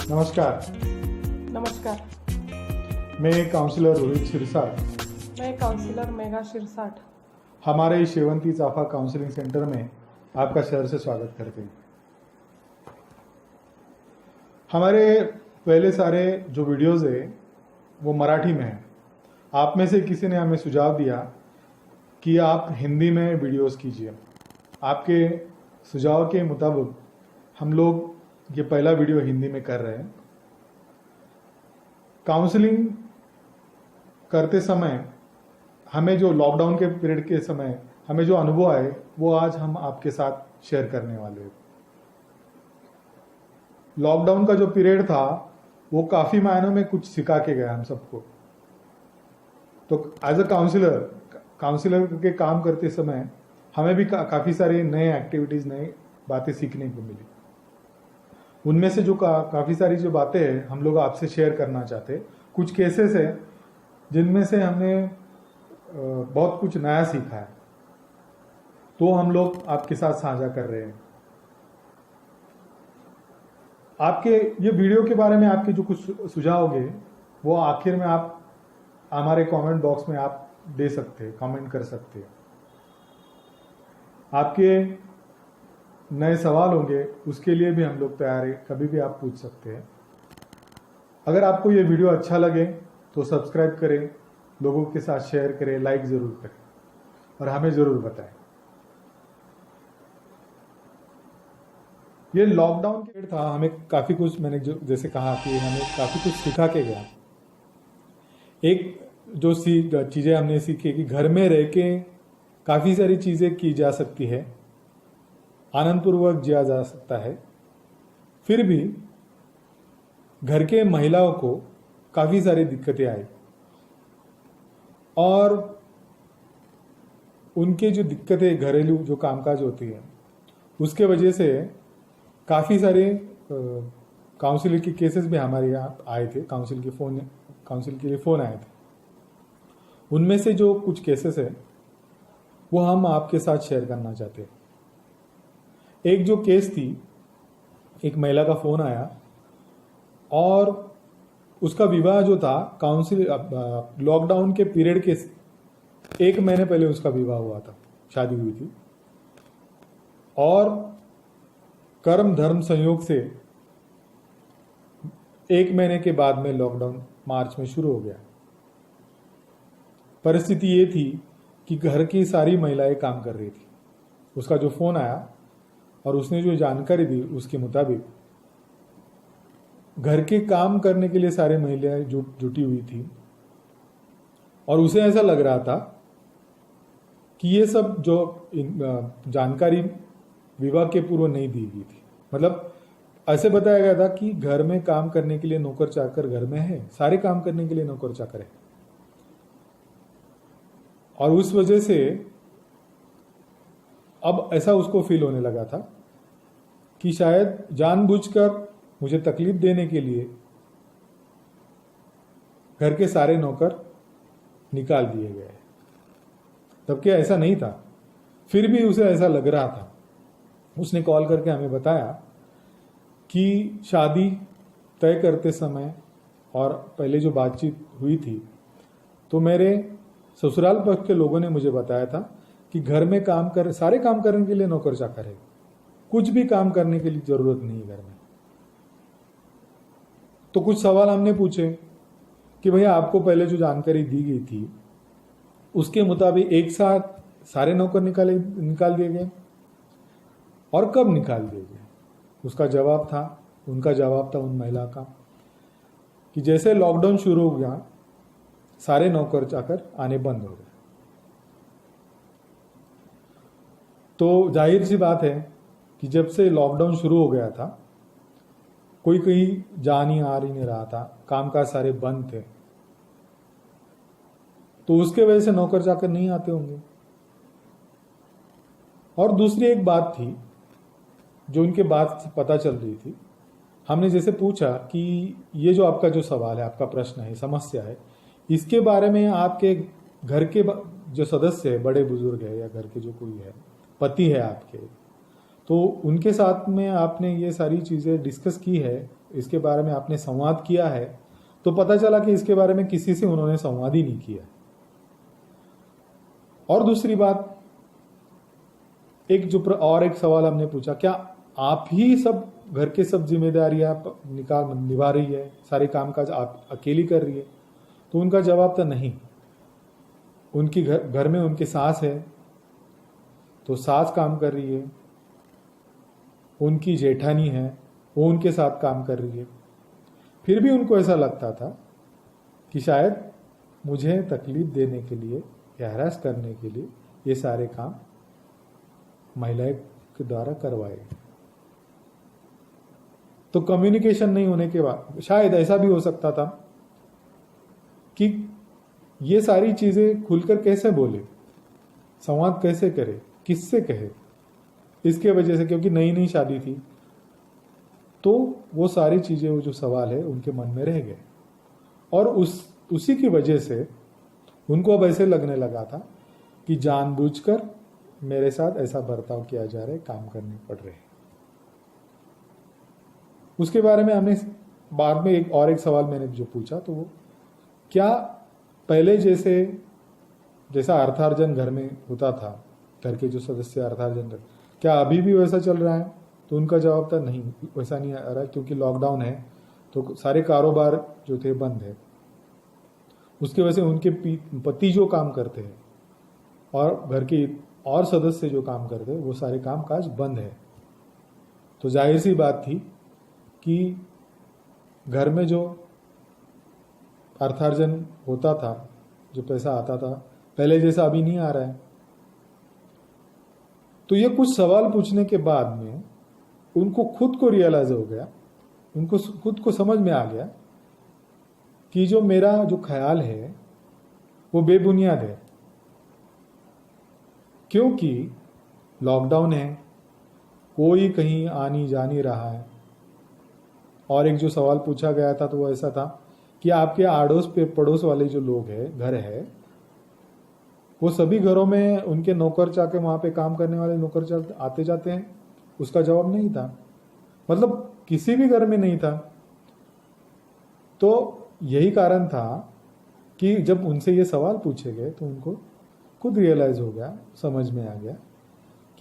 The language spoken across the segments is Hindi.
नमस्कार। नमस्कार। मैं काउंसलर रोहित शिरसाट। मैं काउंसलर मेघा शिरसाट हमारे शेवंती चाफा काउंसलिंग सेंटर में आपका शहर से स्वागत करते हैं। हमारे पहले सारे जो वीडियोज़ है वो मराठी में हैं। आप में से किसी ने हमें सुझाव दिया कि आप हिंदी में वीडियोज़ कीजिए। आपके सुझाव के मुताबिक हम लोग ये पहला वीडियो हिंदी में कर रहे हैं। काउंसलिंग करते समय हमें जो लॉकडाउन के पीरियड के समय हमें जो अनुभव आए वो आज हम आपके साथ शेयर करने वाले हैं। लॉकडाउन का जो पीरियड था वो काफ़ी मायनों में कुछ सिखा के गया हम सबको। तो एज अ काउंसलर के काम करते समय हमें भी काफ़ी सारे नए एक्टिविटीज़, नए बातें सीखने को मिली। उनमें से जो काफ़ी सारी जो बातें हैं हम लोग आपसे शेयर करना चाहते हैं। कुछ केसेस है जिनमें से हमने बहुत कुछ नया सीखा है, तो हम लोग आपके साथ साझा कर रहे हैं। आपके ये वीडियो के बारे में आपके जो कुछ सुझाव होंगे वो आखिर में आप हमारे कमेंट बॉक्स में आप दे सकते हैं, कमेंट कर सकते हैं। आपके नए सवाल होंगे उसके लिए भी हम लोग तैयार हैं, कभी भी आप पूछ सकते हैं। अगर आपको ये वीडियो अच्छा लगे तो सब्सक्राइब करें, लोगों के साथ शेयर करें, लाइक ज़रूर करें और हमें ज़रूर बताएं। ये लॉकडाउन पीरियड था, हमें काफ़ी कुछ, मैंने जो जैसे कहा कि हमें काफ़ी कुछ सिखा के गया। एक जो चीज़ें हमने सीखी कि घर में रह के काफ़ी सारी चीज़ें की जा सकती है, आनंदपूर्वक जिया जा सकता है। फिर भी घर के महिलाओं को काफ़ी सारी दिक्कतें आई और उनके जो दिक्कतें, घरेलू जो कामकाज होती है, उसके वजह से काफ़ी सारे काउंसिल के केसेस भी हमारे यहाँ आए थे। काउंसिल के लिए फ़ोन आए थे। उनमें से जो कुछ केसेस है वो हम आपके साथ शेयर करना चाहते हैं। एक जो केस थी, एक महिला का फ़ोन आया और उसका विवाह जो था लॉकडाउन के पीरियड के 1 महीने पहले उसका विवाह हुआ था, शादी हुई थी। और कर्म धर्म संयोग से 1 महीने के बाद में लॉकडाउन मार्च में शुरू हो गया। परिस्थिति ये थी कि घर की सारी महिलाएं काम कर रही थी। उसका जो फ़ोन आया और उसने जो जानकारी दी उसके मुताबिक घर के काम करने के लिए सारी महिलाएं जुटी हुई थी और उसे ऐसा लग रहा था कि ये सब जो जानकारी विवाह के पूर्व नहीं दी गई थी। मतलब ऐसे बताया गया था कि घर में काम करने के लिए नौकर चाकर घर में है, सारे काम करने के लिए नौकर चाकर है। और उस वजह से अब ऐसा उसको फील होने लगा था कि शायद जानबूझकर मुझे तकलीफ देने के लिए घर के सारे नौकर निकाल दिए गए। तब क्या ऐसा नहीं था, फिर भी उसे ऐसा लग रहा था। उसने कॉल करके हमें बताया कि शादी तय करते समय और पहले जो बातचीत हुई थी तो मेरे ससुराल पक्ष के लोगों ने मुझे बताया था कि घर में सारे काम करने के लिए नौकर चाकर है, कुछ भी काम करने के लिए जरूरत नहीं है घर में। तो कुछ सवाल हमने पूछे कि भैया आपको पहले जो जानकारी दी गई थी उसके मुताबिक एक साथ सारे नौकर निकाल दिए गए और कब निकाल दिए गए? उनका जवाब था उन महिला का कि जैसे लॉकडाउन शुरू हो गया सारे नौकर चाकर आने बंद हो गए। तो जाहिर सी बात है कि जब से लॉकडाउन शुरू हो गया था कोई कहीं जा नहीं आ नहीं रहा था, कामकाज सारे बंद थे, तो उसके वजह से नौकर चाकर नहीं आते होंगे। और दूसरी एक बात थी जो उनके बात से पता चल रही थी। हमने जैसे पूछा कि ये जो आपका जो सवाल है, आपका प्रश्न है, समस्या है, इसके बारे में आपके घर के जो सदस्य है, बड़े बुजुर्ग है या घर के जो कोई है, पति है आपके, तो उनके साथ में आपने ये सारी चीज़ें डिस्कस की है इसके बारे में आपने संवाद किया है, तो पता चला कि इसके बारे में किसी से उन्होंने संवाद ही नहीं किया। और दूसरी बात, और एक सवाल हमने पूछा, क्या आप ही सब घर के सब जिम्मेदारियां निभा रही है, सारे कामकाज आप अकेली कर रही है? तो उनका जवाब था नहीं। उनकी घर में उनकी सास है, तो सास काम कर रही है। उनकी जेठानी है, वो उनके साथ काम कर रही है। फिर भी उनको ऐसा लगता था कि शायद मुझे तकलीफ देने के लिए या हरास करने के लिए ये सारे काम महिलाएं के द्वारा करवाए। तो कम्युनिकेशन नहीं होने के बाद शायद ऐसा भी हो सकता था कि ये सारी चीजें खुलकर कैसे बोले, संवाद कैसे करे, किससे कहे, इसके वजह से, क्योंकि नई नई शादी थी, तो वो सारी चीजें, वो जो सवाल है उनके मन में रह गए। और उसी की वजह से उनको अब ऐसे लगने लगा था कि जानबूझकर मेरे साथ ऐसा बर्ताव किया जा रहा है, काम करने पड़ रहे हैं। उसके बारे में हमने बाद में एक सवाल मैंने जो पूछा, तो वो क्या पहले जैसा अर्थार्जन घर में होता था, घर के जो सदस्य अर्थार्जन कर, क्या अभी भी वैसा चल रहा है? तो उनका जवाब था नहीं, वैसा नहीं आ रहा, क्योंकि लॉकडाउन है तो सारे कारोबार जो थे बंद है। उसकी वजह से उनके पति जो काम करते हैं और घर के और सदस्य जो काम करते हैं, वो सारे काम काज बंद है। तो जाहिर सी बात थी कि घर में जो अर्थार्जन होता था, जो पैसा आता था, पहले जैसा अभी नहीं आ रहा है। तो ये कुछ सवाल पूछने के बाद में उनको खुद को रियलाइज हो गया, उनको खुद को समझ में आ गया कि जो मेरा जो ख्याल है वो बेबुनियाद है। क्योंकि लॉकडाउन है, कोई कहीं आ नहीं जा नहीं रहा है। और एक जो सवाल पूछा गया था तो वो ऐसा था कि आपके आड़ोस पे पड़ोस वाले जो लोग हैं, घर है, वो सभी घरों में उनके नौकर चाकर, वहां पे काम करने वाले नौकर चाकर आते जाते हैं? उसका जवाब नहीं था, मतलब किसी भी घर में नहीं था। तो यही कारण था कि जब उनसे ये सवाल पूछे गए तो उनको खुद रियलाइज हो गया, समझ में आ गया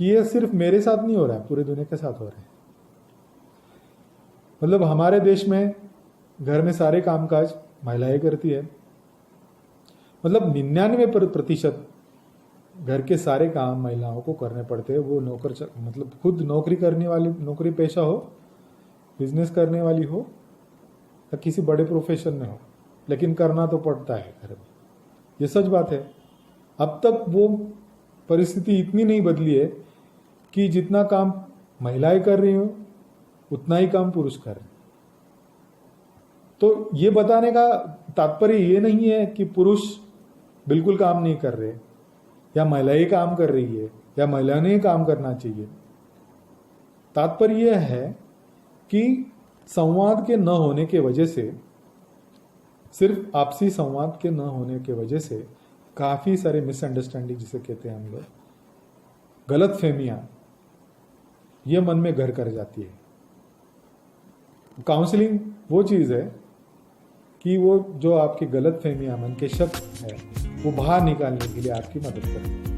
कि ये सिर्फ मेरे साथ नहीं हो रहा है, पूरी दुनिया के साथ हो रहा है। मतलब हमारे देश में घर में सारे कामकाज महिलाएं करती है, मतलब 99% घर के सारे काम महिलाओं को करने पड़ते हैं। वो मतलब खुद नौकरी करने वाली, नौकरी पेशा हो, बिजनेस करने वाली हो या किसी बड़े प्रोफेशन में हो, लेकिन करना तो पड़ता है घर में। ये सच बात है। अब तक वो परिस्थिति इतनी नहीं बदली है कि जितना काम महिलाएं कर रही हो उतना ही काम पुरुष कर रहे हैं। तो ये बताने का तात्पर्य ये नहीं है कि पुरुष बिल्कुल काम नहीं कर रहे या महिलाएं काम कर रही है या महिलाओं ने काम करना चाहिए। तात्पर्य यह है कि संवाद के न होने के वजह से, सिर्फ आपसी संवाद के न होने के वजह से काफी सारे मिसअंडरस्टैंडिंग, जिसे कहते हैं हम लोग, गलत फहमियां, ये मन में घर कर जाती है। काउंसलिंग वो चीज है कि वो जो आपकी गलत फहमियां, मन के शक है, वो बाहर निकालने के लिए आपकी मदद करती है।